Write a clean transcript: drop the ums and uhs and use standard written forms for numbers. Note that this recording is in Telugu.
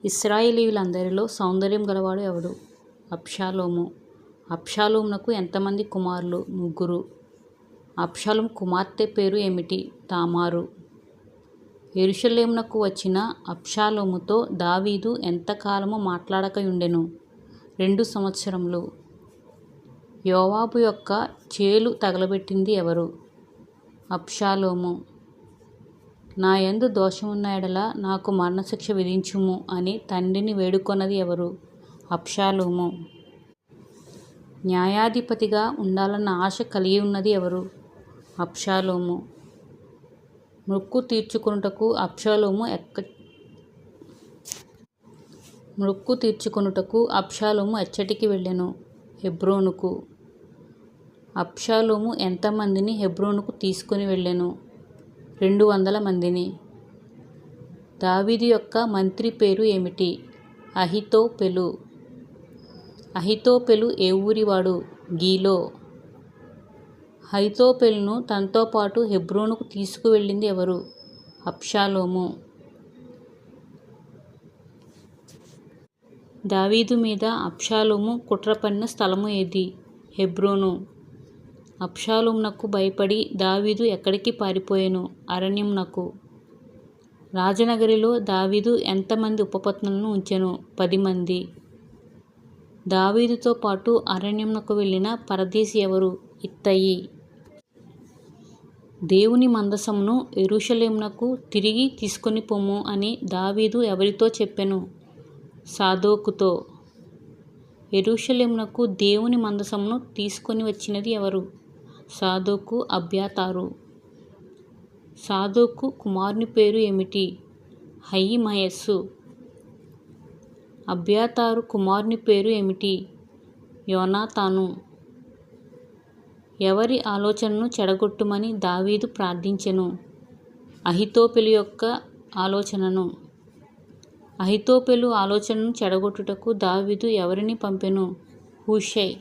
ఇశ్రాయేలీయులందరిలో సౌందర్యం గలవాడు ఎవడు? అబ్షాలోము. అబ్షాలోమునకు ఎంతమంది కుమారులు? 3. అబ్షాలోము కుమార్తె పేరు ఏమిటి? తామారు. యెరూషలేమునకు వచ్చిన అబ్షాలోముతో దావీదు ఎంతకాలము మాట్లాడకయుండెను? 2 సంవత్సరములు. యోవాబు యొక్క చేలు తగలబెట్టింది ఎవరు? అబ్షాలోము. నా యందు దోషమున్న ఎడల నాకు మరణశిక్ష విధించుము అని తండ్రిని వేడుకొన్నది ఎవరు? అబ్షాలోము. న్యాయాధిపతిగా ఉండాలన్న ఆశ కలిగి ఉన్నది ఎవరు? అబ్షాలోము. మొక్కు తీర్చుకొనుటకు అబ్షాలోము ఎచ్చటికి వెళ్ళెను? హెబ్రోనుకు. అబ్షాలోము ఎంతమందిని హెబ్రోనుకు తీసుకొని వెళ్ళెను? 200 మందిని. దావీదు యొక్క మంత్రి పేరు ఏమిటి? అహీతోపెలు. అహీతోపెలు ఏ ఊరివాడు? గీలో. అహీతోపెలును తనతో పాటు హెబ్రోనుకు తీసుకువెళ్ళింది ఎవరు? అబ్షాలోము. దావీదు మీద అబ్షాలోము కుట్ర పన్నిన స్థలము ఏది? హెబ్రోను. అబ్షాలోమునకు భయపడి దావీదు ఎక్కడికి పారిపోయెను? అరణ్యమునకు. రాజనగరిలో దావీదు ఎంతమంది ఉపపత్నులను ఉంచెను? 10 మంది. దావీదుతో పాటు అరణ్యమునకు వెళ్ళిన పరదేశి ఎవరు? ఇత్తయి. దేవుని మందసమును యెరూషలేమునకు తిరిగి తీసుకొని పొమ్ము అని దావీదు ఎవరితో చెప్పెను? సాదోకుతో. యెరూషలేమునకు దేవుని మందసమును తీసుకొని వచ్చినది ఎవరు? సాదోకు, అబ్యాతారు. సాదోకు కుమారుని పేరు ఏమిటి? అహిమయస్సు. అబ్యాతారు కుమారుని పేరు ఏమిటి? యోనాతాను. ఎవరి ఆలోచనను చెడగొట్టుమని దావీదు ప్రార్థించెను? అహీతోపెలు యొక్క ఆలోచనను. అహీతోపెలు ఆలోచనను చెడగొట్టుటకు దావీదు ఎవరిని పంపెను? హూషై.